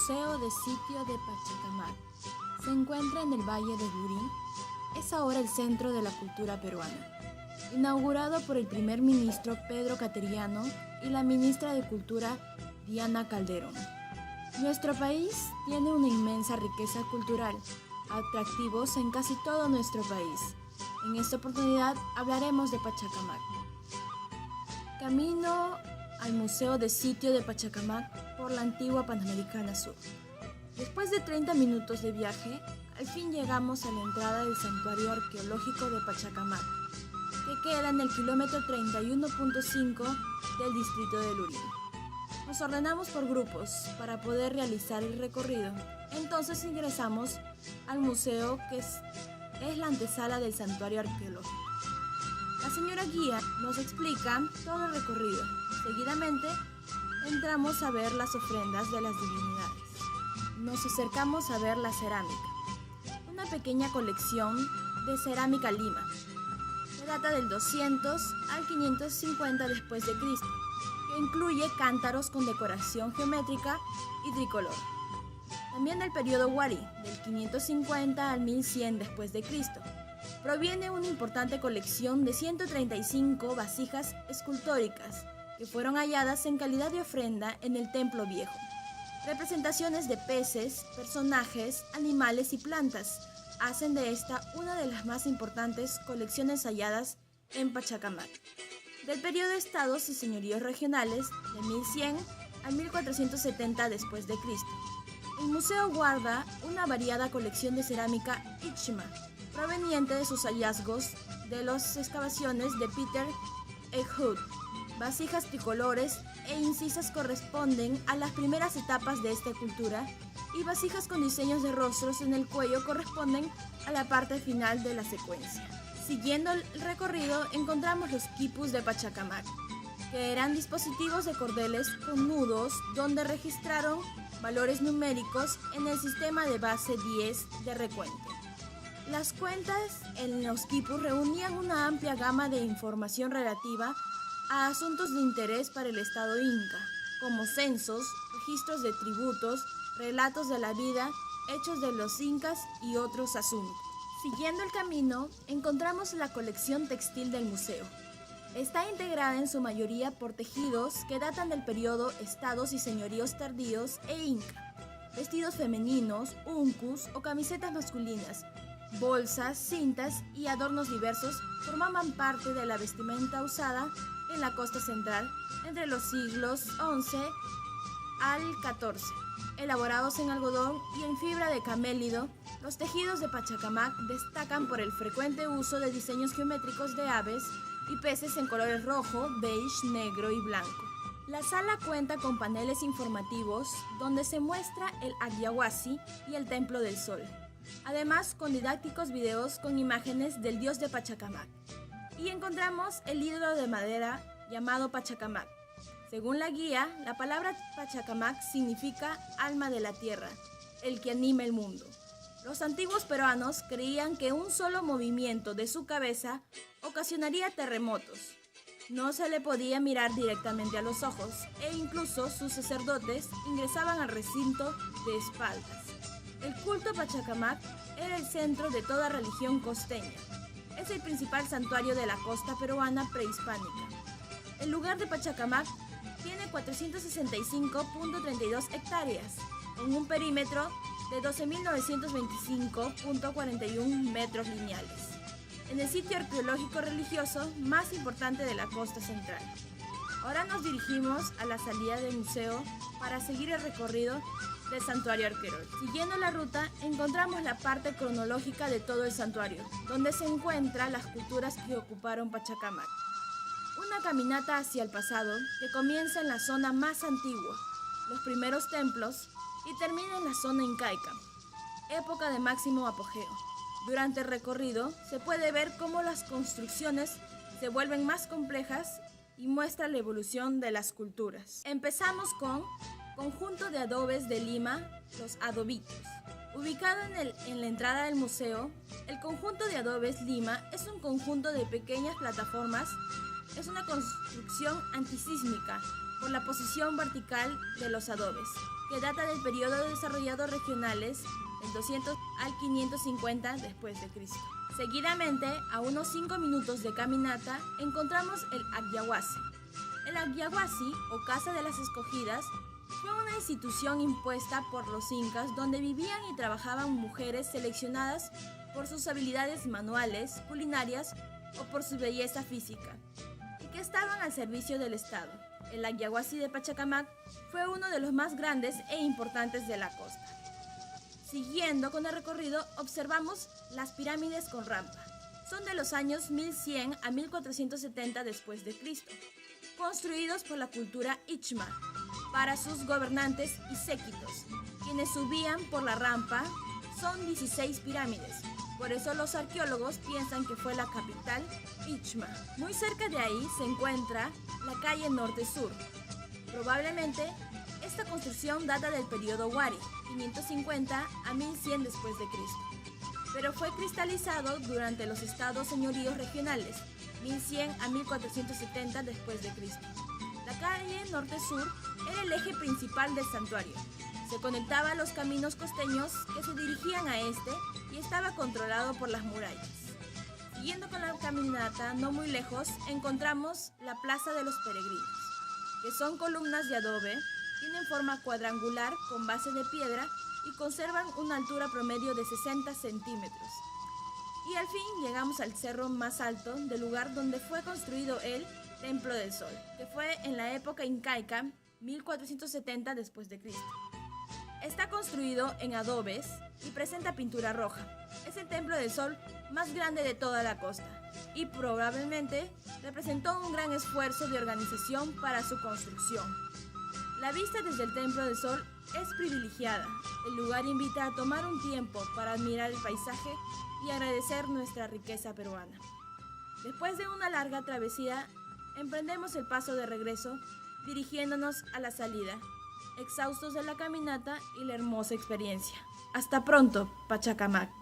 Museo de Sitio de Pachacamac se encuentra en el Valle de Durín. Es ahora el centro de la cultura peruana, inaugurado por el primer ministro Pedro Cateriano y la ministra de Cultura Diana Calderón. Nuestro país tiene una inmensa riqueza cultural, atractivos en casi todo nuestro país. En esta oportunidad hablaremos de Pachacamac. Camino al Museo de Sitio de Pachacamac por la antigua Panamericana Sur. Después de 30 minutos de viaje, al fin llegamos a la entrada del Santuario Arqueológico de Pachacamac, que queda en el kilómetro 31.5 del distrito de Lurín. Nos ordenamos por grupos para poder realizar el recorrido. Entonces ingresamos al museo, que es la antesala del Santuario Arqueológico. La señora guía nos explica todo el recorrido. Seguidamente entramos a ver las ofrendas de las divinidades. Nos acercamos a ver la cerámica, una pequeña colección de cerámica Lima, que data del 200 al 550 después de Cristo, que incluye cántaros con decoración geométrica y tricolor. También del periodo Huari, del 550 al 1100 después de Cristo, proviene una importante colección de 135 vasijas escultóricas que fueron halladas en calidad de ofrenda en el Templo Viejo. Representaciones de peces, personajes, animales y plantas hacen de esta una de las más importantes colecciones halladas en Pachacamac. Del periodo Estados y Señoríos Regionales, de 1100 a 1470 después de Cristo. El museo guarda una variada colección de cerámica Ichma, proveniente de sus hallazgos de las excavaciones de Peter Ehud. Vasijas tricolores e incisas corresponden a las primeras etapas de esta cultura, y vasijas con diseños de rostros en el cuello corresponden a la parte final de la secuencia. Siguiendo el recorrido encontramos los quipus de Pachacamac, que eran dispositivos de cordeles con nudos donde registraron valores numéricos en el sistema de base 10 de recuento. Las cuentas en los quipus reunían una amplia gama de información relativa a asuntos de interés para el Estado Inca, como censos, registros de tributos, relatos de la vida, hechos de los incas y otros asuntos. Siguiendo el camino, encontramos la colección textil del museo. Está integrada en su mayoría por tejidos que datan del periodo Estados y Señoríos tardíos e Inca, vestidos femeninos, uncus o camisetas masculinas, bolsas, cintas y adornos diversos formaban parte de la vestimenta usada en la costa central entre los siglos XI al XIV. Elaborados en algodón y en fibra de camélido, los tejidos de Pachacamac destacan por el frecuente uso de diseños geométricos de aves y peces en colores rojo, beige, negro y blanco. La sala cuenta con paneles informativos donde se muestra el Agyahuasi y el Templo del Sol, además con didácticos videos con imágenes del dios de Pachacamac. Y encontramos el ídolo de madera llamado Pachacamac. Según la guía, la palabra Pachacamac significa alma de la tierra, el que anima el mundo. Los antiguos peruanos creían que un solo movimiento de su cabeza ocasionaría terremotos. No se le podía mirar directamente a los ojos e incluso sus sacerdotes ingresaban al recinto de espaldas. El culto a Pachacamac era el centro de toda religión costeña. Es el principal santuario de la costa peruana prehispánica. El lugar de Pachacamac tiene 465.32 hectáreas, con un perímetro de 12.925.41 metros lineales, en el sitio arqueológico religioso más importante de la costa central. Ahora nos dirigimos a la salida del museo para seguir el recorrido del santuario arqueológico. Siguiendo la ruta, encontramos la parte cronológica de todo el santuario, donde se encuentran las culturas que ocuparon Pachacamac. Una caminata hacia el pasado que comienza en la zona más antigua, los primeros templos, y termina en la zona incaica, época de máximo apogeo. Durante el recorrido se puede ver cómo las construcciones se vuelven más complejas y muestra la evolución de las culturas. Empezamos con conjunto de adobes de Lima, los adobitos. Ubicado en la entrada del museo, el conjunto de adobes Lima es un conjunto de pequeñas plataformas. Es una construcción antisísmica por la posición vertical de los adobes, que data del periodo desarrollado regionales del 200 al 550 después de Cristo. Seguidamente, a unos 5 minutos de caminata, encontramos el Agyahuasi. El Agyahuasi, o Casa de las Escogidas, fue una institución impuesta por los incas donde vivían y trabajaban mujeres seleccionadas por sus habilidades manuales, culinarias o por su belleza física, y que estaban al servicio del Estado. El Agyahuasi de Pachacamac fue uno de los más grandes e importantes de la costa. Siguiendo con el recorrido, observamos las pirámides con rampa. Son de los años 1100 a 1470 después de Cristo, construidos por la cultura Ichma para sus gobernantes y séquitos, quienes subían por la rampa. Son 16 pirámides. Por eso los arqueólogos piensan que fue la capital Ichma. Muy cerca de ahí se encuentra la calle Norte-Sur. Probablemente esta construcción data del periodo Wari, 550 a 1100 después de Cristo, pero fue cristalizado durante los estados señoríos regionales, 1100 a 1470 después de Cristo. La calle Norte-Sur era el eje principal del santuario. Se conectaba a los caminos costeños que se dirigían a este y estaba controlado por las murallas. Siguiendo con la caminata, no muy lejos, encontramos la Plaza de los Peregrinos, que son columnas de adobe, tienen forma cuadrangular con base de piedra y conservan una altura promedio de 60 centímetros. Y al fin llegamos al cerro más alto del lugar donde fue construido el Templo del Sol, que fue en la época incaica, 1470 después de Cristo. Está construido en adobes y presenta pintura roja. Es el Templo del Sol más grande de toda la costa y probablemente representó un gran esfuerzo de organización para su construcción. La vista desde el Templo del Sol es privilegiada. El lugar invita a tomar un tiempo para admirar el paisaje y agradecer nuestra riqueza peruana. Después de una larga travesía, emprendemos el paso de regreso, dirigiéndonos a la salida, exhaustos de la caminata y la hermosa experiencia. Hasta pronto, Pachacamac.